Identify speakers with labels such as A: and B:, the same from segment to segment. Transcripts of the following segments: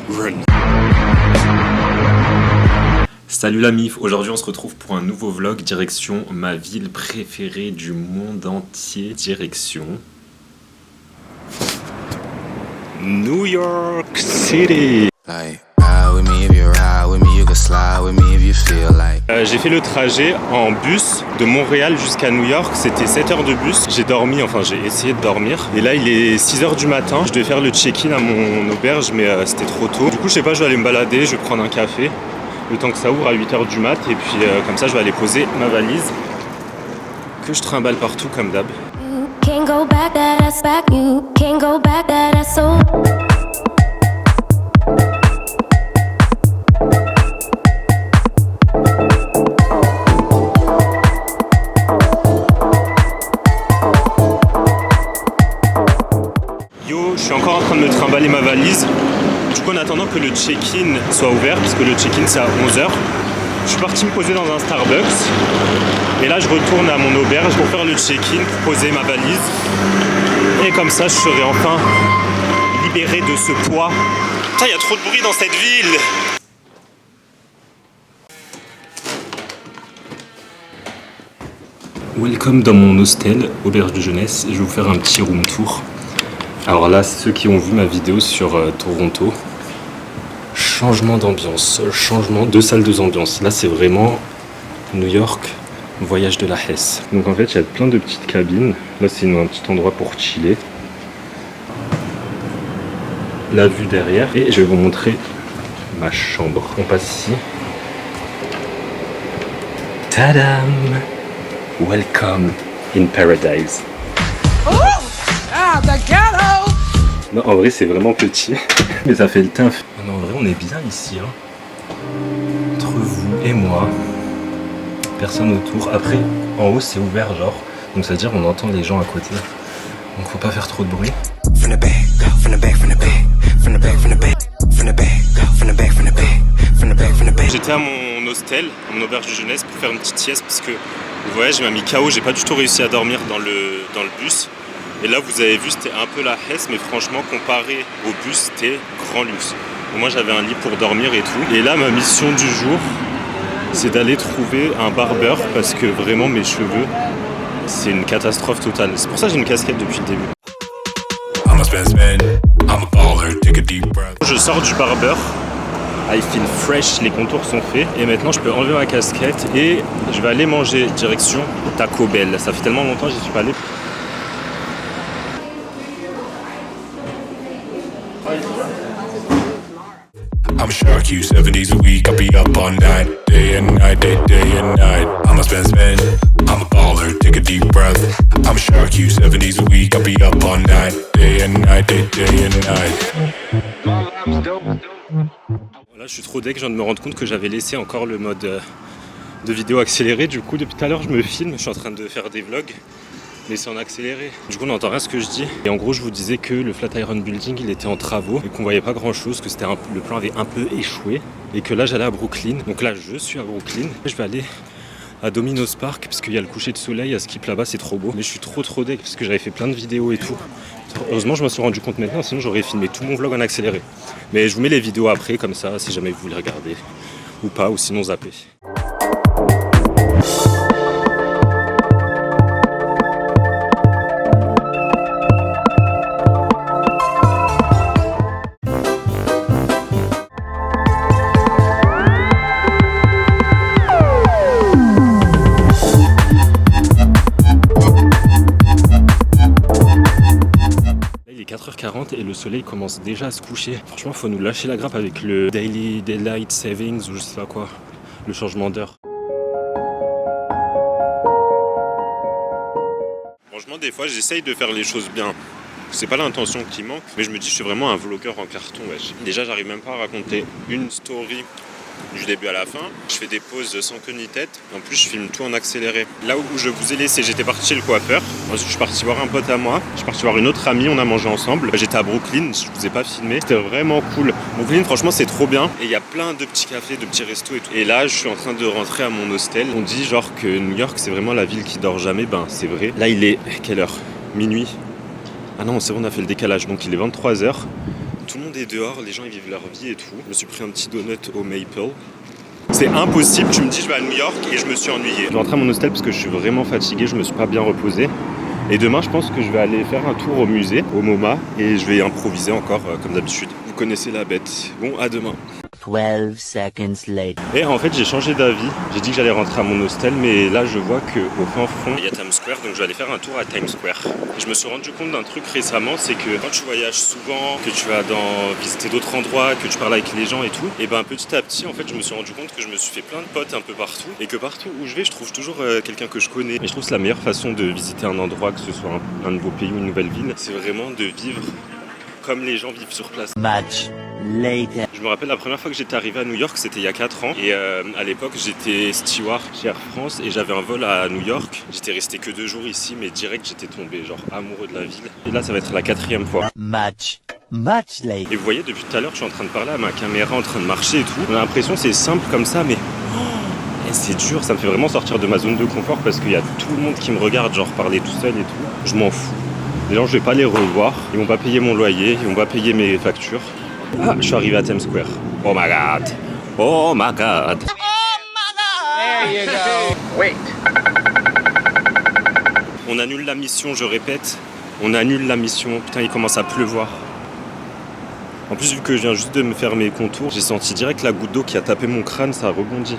A: Run. Salut la MIF, aujourd'hui on se retrouve pour un nouveau vlog direction ma ville préférée du monde entier, direction New York City. J'ai fait le trajet en bus de Montréal jusqu'à New York, c'était 7 heures de bus. J'ai dormi, enfin j'ai essayé de dormir. Et là il est 6 heures du matin, je devais faire le check-in à mon auberge mais c'était trop tôt. Du coup je sais pas, je vais aller me balader, je vais prendre un café. Le temps que ça ouvre à 8 heures du mat et puis comme ça je vais aller poser ma valise que je trimballe partout comme d'hab. Yo, je suis encore en train de me trimballer ma valise. Du coup en attendant que le check-in soit ouvert, puisque le check-in c'est à 11h, je suis parti me poser dans un Starbucks. Et là je retourne à mon auberge pour faire le check-in, pour poser ma valise. Et comme ça je serai enfin libéré de ce poids. Putain, il y a trop de bruit dans cette ville. Welcome dans mon hostel, auberge de jeunesse. Je vais vous faire un petit room tour. Alors là, ceux qui ont vu ma vidéo sur Toronto, changement d'ambiance, changement de salle de ambiance. Là, c'est vraiment New York, voyage de la Hesse. Donc en fait, il y a plein de petites cabines. Là, c'est un petit endroit pour chiller. La vue derrière. Et je vais vous montrer ma chambre. On passe ici. Tadam! Welcome in paradise. Non, en vrai c'est vraiment petit, mais ça fait le taf. Non, en vrai on est bien ici, hein. Entre vous et moi, personne autour. Après, en haut c'est ouvert genre, donc ça veut dire on entend les gens à côté. Donc faut pas faire trop de bruit. J'étais à mon hostel, à mon auberge de jeunesse pour faire une petite sieste parce que le voyage m'a mis KO, j'ai pas du tout réussi à dormir dans le bus. Et là vous avez vu c'était un peu la Hesse, mais franchement comparé au bus c'était grand luxe. Donc, moi j'avais un lit pour dormir et tout. Et là ma mission du jour c'est d'aller trouver un barbeur parce que vraiment mes cheveux c'est une catastrophe totale. C'est pour ça que j'ai une casquette depuis le début. Je sors du barbeur, I feel fresh, les contours sont faits et maintenant je peux enlever ma casquette et je vais aller manger direction Taco Bell. Ça fait tellement longtemps que j'y suis pas allé.
B: I'm shark you 7 days a week, I'll be up all night, day and night, day and night. I'm a spend, I'm a baller, take a deep breath. I'm shark you 7 days a week, I'll be up all night, day and night, day and night.
A: Là je suis trop deg, je viens de me rendre compte que j'avais laissé encore le mode de vidéo accéléré. Du coup depuis tout à l'heure je me filme, je suis en train de faire des vlogs. Mais c'est en accéléré. Du coup on n'entend rien ce que je dis. Et en gros je vous disais que le Flatiron Building il était en travaux et qu'on voyait pas grand chose, que le plan avait un peu échoué. Et que là j'allais à Brooklyn. Donc là je suis à Brooklyn. Je vais aller à Domino's Park parce qu'il y a le coucher de soleil à Skip là-bas, c'est trop beau. Mais je suis trop deg parce que j'avais fait plein de vidéos et tout. Heureusement je me suis rendu compte maintenant, sinon j'aurais filmé tout mon vlog en accéléré. Mais je vous mets les vidéos après comme ça si jamais vous voulez regarder ou pas, ou sinon zapper. Et le soleil commence déjà à se coucher. Franchement, faut nous lâcher la grappe avec le Daily Daylight Savings ou je sais pas quoi, le changement d'heure. Franchement, des fois, j'essaye de faire les choses bien. C'est pas l'intention qui manque, mais je me dis, je suis vraiment un vlogueur en carton, wesh. Déjà, j'arrive même pas à raconter une story du début à la fin. Je fais des pauses sans queue ni tête. En plus, je filme tout en accéléré. Là où je vous ai laissé, j'étais parti chez le coiffeur. Ensuite, je suis parti voir un pote à moi. Je suis parti voir une autre amie, on a mangé ensemble. J'étais à Brooklyn, je vous ai pas filmé. C'était vraiment cool. Brooklyn, franchement, c'est trop bien. Et il y a plein de petits cafés, de petits restos et tout. Et là, je suis en train de rentrer à mon hostel. On dit genre que New York, c'est vraiment la ville qui dort jamais. Ben, c'est vrai. Là, il est quelle heure? Minuit. Ah non, c'est vrai, on a fait le décalage. Donc, il est 23h. Tout le monde est dehors, les gens ils vivent leur vie et tout. Je me suis pris un petit donut au Maple. C'est impossible, tu me dis je vais à New York et je me suis ennuyé. Je vais rentrer à mon hostel parce que je suis vraiment fatigué, je me suis pas bien reposé. Et demain je pense que je vais aller faire un tour au musée, au MoMA, et je vais improviser encore comme d'habitude. Vous connaissez la bête. Bon, à demain.
C: 12 seconds later.
A: Et en fait j'ai changé d'avis, j'ai dit que j'allais rentrer à mon hostel, mais là je vois qu'au fin fond il y a Times Square, donc je vais aller faire un tour à Times Square. Et je me suis rendu compte d'un truc récemment, c'est que quand tu voyages souvent, que tu vas visiter d'autres endroits, que tu parles avec les gens et tout, et ben petit à petit en fait je me suis rendu compte que je me suis fait plein de potes un peu partout, et que partout où je vais je trouve toujours quelqu'un que je connais. Et je trouve que c'est la meilleure façon de visiter un endroit, que ce soit un nouveau pays ou une nouvelle ville, c'est vraiment de vivre comme les gens vivent sur place.
C: Much later.
A: Je me rappelle la première fois que j'étais arrivé à New York, c'était il y a 4 ans. Et à l'époque, j'étais steward chez Air France et j'avais un vol à New York. J'étais resté que 2 jours ici, mais direct, j'étais tombé genre amoureux de la ville. Et là, ça va être la 4e fois.
C: Much later.
A: Et vous voyez, depuis tout à l'heure, je suis en train de parler à ma caméra, en train de marcher et tout. On a l'impression que c'est simple comme ça, mais c'est dur. Ça me fait vraiment sortir de ma zone de confort parce qu'il y a tout le monde qui me regarde, genre parler tout seul et tout. Je m'en fous. Les gens, je vais pas les revoir. Ils vont pas payer mon loyer, ils vont pas payer mes factures. Ah, je suis arrivé à Times Square. Oh my god. Oh my god.
D: Oh my god! There you go. Wait.
A: On annule la mission, je répète. On annule la mission. Putain, il commence à pleuvoir. En plus, vu que je viens juste de me faire mes contours, j'ai senti direct la goutte d'eau qui a tapé mon crâne, ça a rebondi.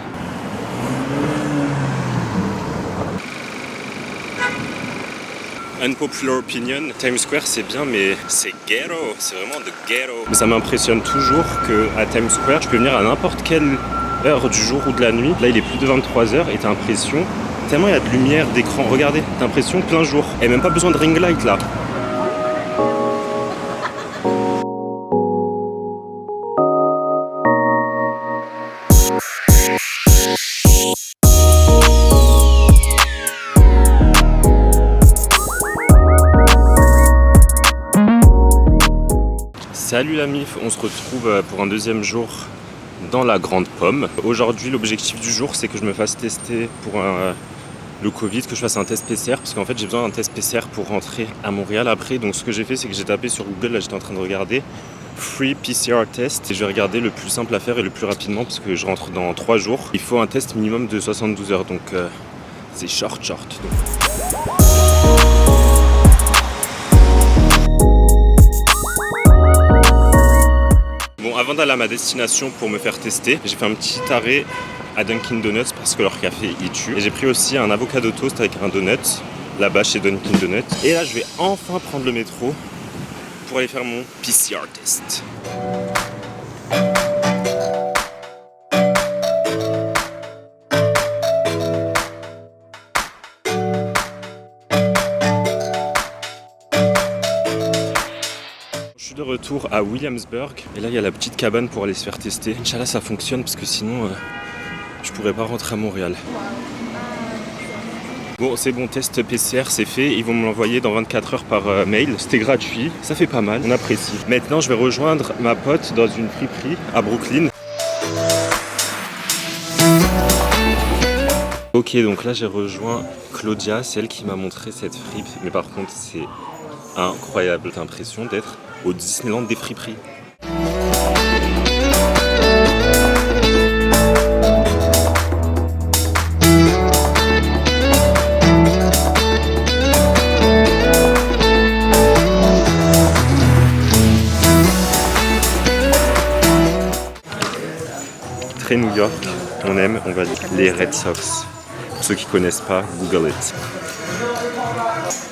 A: Unpopular opinion, Times Square c'est bien mais c'est ghetto, c'est vraiment de ghetto. Mais ça m'impressionne toujours qu'à Times Square, je peux venir à n'importe quelle heure du jour ou de la nuit. Là il est plus de 23h et t'as l'impression, tellement il y a de lumière, d'écran, regardez, t'as l'impression plein jour. Et même pas besoin de ring light là. Salut la MIF, on se retrouve pour un deuxième jour dans la Grande Pomme. Aujourd'hui l'objectif du jour c'est que je me fasse tester pour le Covid, que je fasse un test PCR parce qu'en fait j'ai besoin d'un test PCR pour rentrer à Montréal après. Donc ce que j'ai fait c'est que j'ai tapé sur Google, là j'étais en train de regarder Free PCR test et je vais regarder le plus simple à faire et le plus rapidement parce que je rentre dans 3 jours. Il faut un test minimum de 72 heures donc c'est short. Bon, avant d'aller à ma destination pour me faire tester, j'ai fait un petit arrêt à Dunkin' Donuts parce que leur café il tue. Et j'ai pris aussi un avocado toast avec un donut là-bas chez Dunkin' Donuts. Et là, je vais enfin prendre le métro pour aller faire mon PCR test. De retour à Williamsburg et là il y a la petite cabane pour aller se faire tester. Inch'Allah ça fonctionne parce que sinon je pourrais pas rentrer à Montréal. Bon c'est bon, test PCR c'est fait, ils vont me l'envoyer dans 24 heures par mail. C'était gratuit, ça fait pas mal, on apprécie. Maintenant je vais rejoindre ma pote dans une friperie à Brooklyn. Ok, donc là j'ai rejoint Claudia, c'est elle qui m'a montré cette fripe, mais par contre c'est incroyable, t'as l'impression d'être au Disneyland des friperies. Très New York, on aime, on va dire les Red Sox. Pour ceux qui connaissent pas, Google it.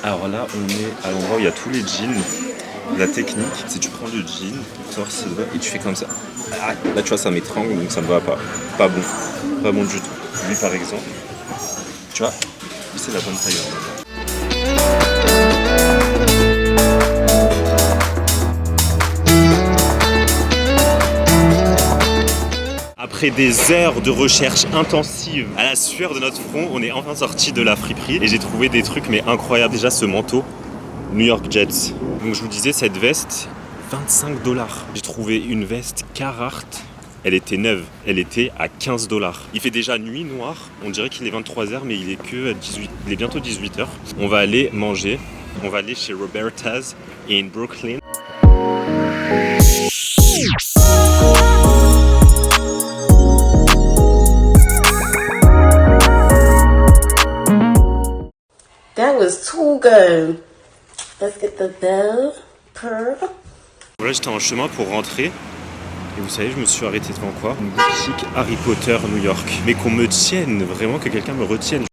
A: Alors là, on est à l'endroit où il y a tous les jeans. La technique, c'est tu prends le jean, torse et tu fais comme ça. Ah, là, tu vois, ça m'étrangle, donc ça me va pas. Pas bon. Pas bon du tout. Lui, par exemple, tu vois, lui, c'est la bonne taille. Après des heures de recherche intensive à la sueur de notre front, on est enfin sorti de la friperie et j'ai trouvé des trucs mais incroyables. Déjà ce manteau New York Jets. Donc je vous disais cette veste, $25. J'ai trouvé une veste Carhartt, elle était neuve, elle était à $15. Il fait déjà nuit noire, on dirait qu'il est 23h mais il est que 18, il est bientôt 18h. On va aller manger, on va aller chez Roberta's in Brooklyn.
E: Google. Let's get the bell pearl.
A: Voilà, j'étais en chemin pour rentrer. Et vous savez, je me suis arrêté devant quoi? Une boutique Harry Potter New York. Mais qu'on me tienne, vraiment que quelqu'un me retienne.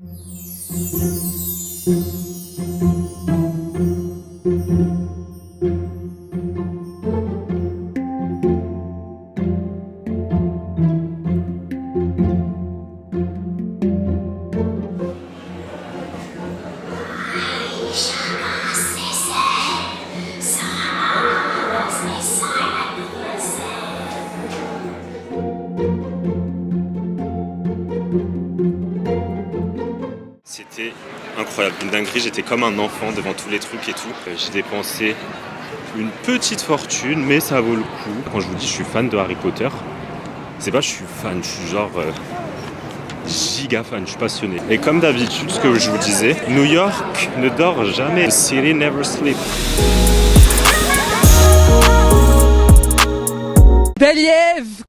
A: C'était incroyable, une dinguerie, j'étais comme un enfant devant tous les trucs et tout. J'ai dépensé une petite fortune, mais ça vaut le coup. Quand je vous dis je suis fan de Harry Potter, c'est pas je suis fan, je suis genre giga fan, je suis passionné. Et comme d'habitude, ce que je vous disais, New York ne dort jamais. The city never sleeps.
F: Believe!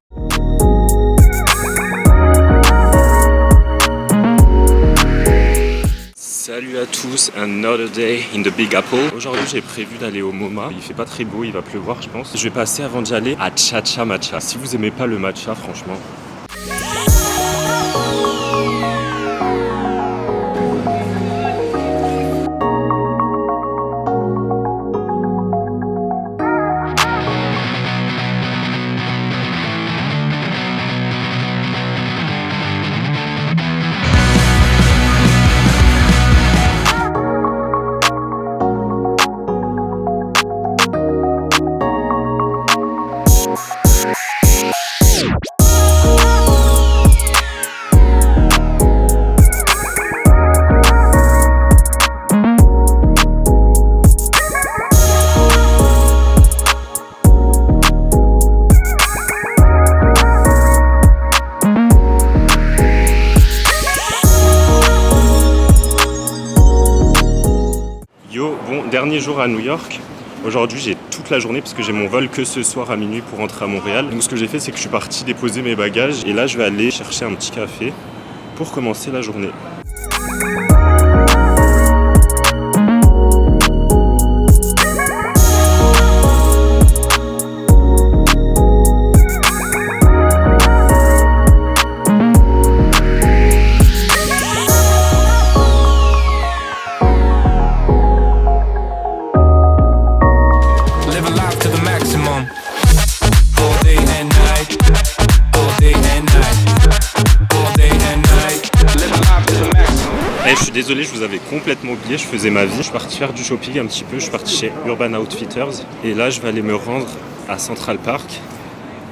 A: Salut à tous, another day in the Big Apple. Aujourd'hui j'ai prévu d'aller au MoMA. Il fait pas très beau, il va pleuvoir je pense. Je vais passer avant d'y aller à Chacha Matcha. Si vous aimez pas le matcha, franchement. Dernier jour à New York. Aujourd'hui j'ai toute la journée parce que j'ai mon vol que ce soir à minuit pour rentrer à Montréal. Donc ce que j'ai fait c'est que je suis parti déposer mes bagages et là je vais aller chercher un petit café pour commencer la journée. Je suis désolé, je vous avais complètement oublié, je faisais ma vie. Je suis parti faire du shopping un petit peu, je suis parti chez Urban Outfitters. Et là, je vais aller me rendre à Central Park,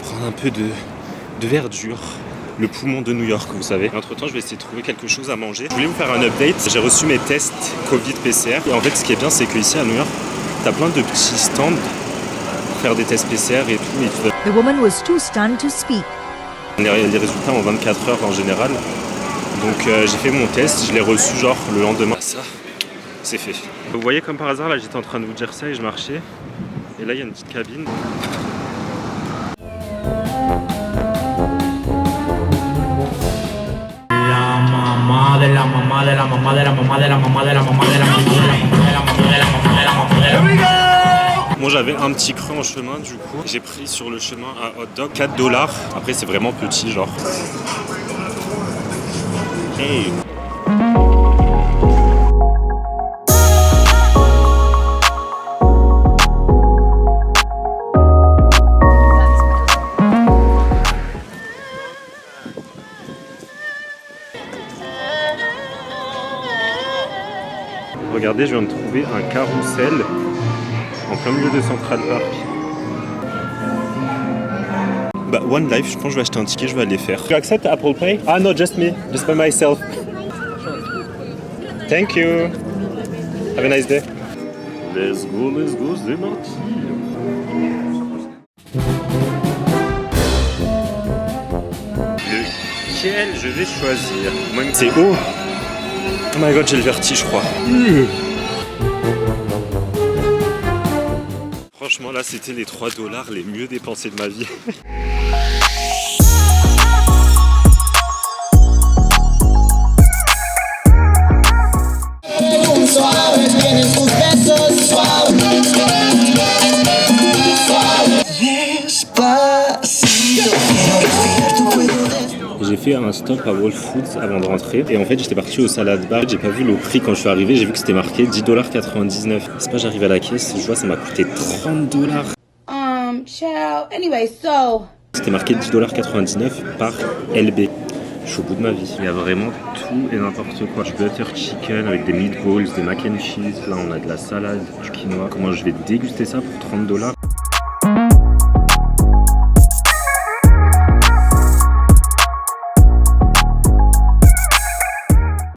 A: prendre un peu de verdure, le poumon de New York, vous savez. Entre temps, je vais essayer de trouver quelque chose à manger. Je voulais vous faire un update. J'ai reçu mes tests Covid-PCR. Et en fait, ce qui est bien, c'est qu'ici à New York, t'as plein de petits stands pour faire des tests PCR et tout.
G: The woman was too stunned to speak.
A: Les résultats en 24 heures en général. Donc j'ai fait mon test, je l'ai reçu genre le lendemain. Ça, c'est fait. Vous voyez comme par hasard, là j'étais en train de vous dire ça et je marchais. Et là il y a une petite cabine.
H: La mamá de la mamá de la mamá de la mamá de la mamá de la mamá de la mamá de la mamá de la mamá de la mamá de la mamá de la mamá de la mamá.
A: Moi j'avais un petit creux en chemin du coup. J'ai pris sur le chemin un hot dog, $4. Après c'est vraiment petit genre. Hey. Regardez, je viens de trouver un carrousel en plein milieu de Central Park. Bah, One Life, je pense que je vais acheter un ticket, je vais aller faire. You accept Apple Pay? Ah no, just me, just by myself. Thank you. Have a nice day. Let's go, c'est parti. Lequel je vais choisir? C'est haut. Oh my god, j'ai le vertige, je crois. Franchement, là, c'était les $3 les mieux dépensés de ma vie.
I: Suave viene
A: fait un stop à Whole Foods avant de rentrer. Et en fait, j'étais parti au salad bar. J'ai pas vu le prix quand je suis arrivé. J'ai vu que c'était marqué $10,99. C'est pas, j'arrive à la caisse, je vois, ça m'a coûté $30.
E: Ciao. Anyway, so.
A: C'était marqué $10,99 par LB. Je suis au bout de ma vie. Il y a vraiment tout et n'importe quoi. Du butter chicken avec des meatballs, des mac and cheese. Là, on a de la salade, du quinoa. Comment je vais déguster ça pour $30?